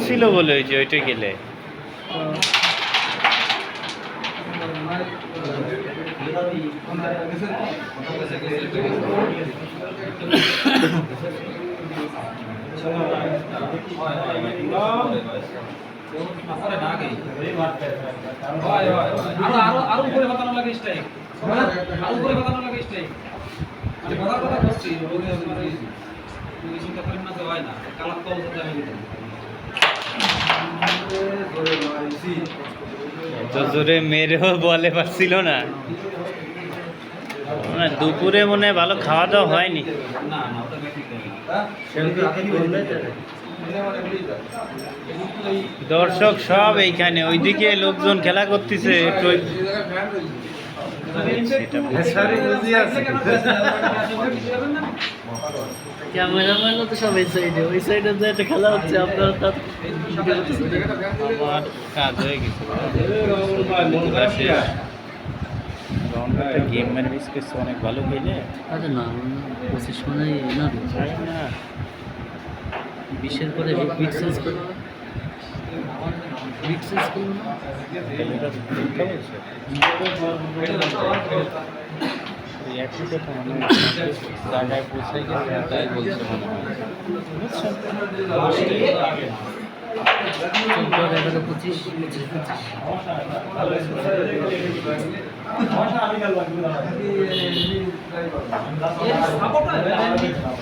ছিল বলে ওই যে ওইটা গেলে আরো উপরে বাতানো লাগে স্ট্রাইক আরো উপরে বাতানো লাগে স্ট্রাইক আমি বলার কথা বলছি তুমি চিন্তা করেন না যে হয় না কালার কল হতে আমি তো জোরে মেরেও বলে পারছিল না দুপুরে মনে হয় ভালো খাওয়া দাওয়া হয়নি না না ওটা ব্যাটিং দর্শক সব এইখানে ওইদিকে লোকজন খেলা করতেছে একটু ক্যামেরাম্যানও তো সব এই সাইডে ওই সাইডে যে একটা খেলা হচ্ছে আপনারা তার আমার কাজ হয়ে গেছে গেম মানে মিস করছে অনেক ভালো খেলে আরে না 25 মানে না তাই না 20-এর পরে বিগ সাইজ করো বিগ সাইজ করো এটা তো মিথ্যা বলছে। এই একই কথা মনে হয় জায়গায় পৌঁছে গেছে তাই বলছে মনে হয় বুঝছেন?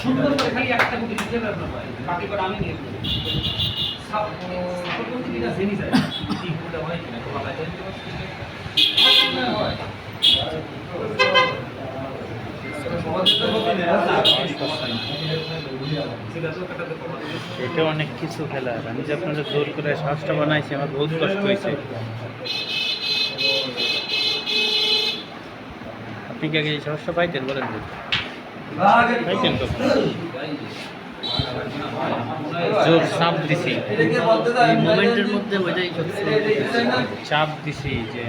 সুন্দর করে খালি একটা গুটি দিতে পারবে না বাকি করে আমি নিয়ে নেব সাপোর্ট করতে দিনা জেনি যায় ঠিক করে হয় কিনা তো ভালো যায় হয় এটা অনেক কিছু খেলার আমি যে আপনাদের জোর করে শ্বাসটা বানাইছি আমার বহুত কষ্ট হয়েছে আপনি কি আগে এই সমস্যা পাইতেন বলেন পাইতেন কখন জোর চাপ দিছি এই মোমেন্টের মধ্যে ওইটাই চাপ দিছি যে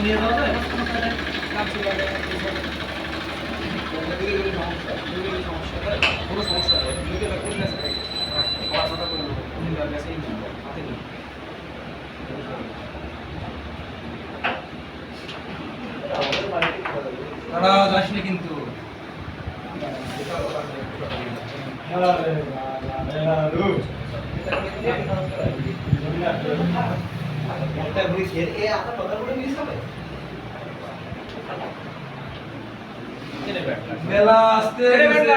নিয়ে যাওয়া যায় কোনো সমস্যা তারা যাসনি কিন্তু মেলা আসতে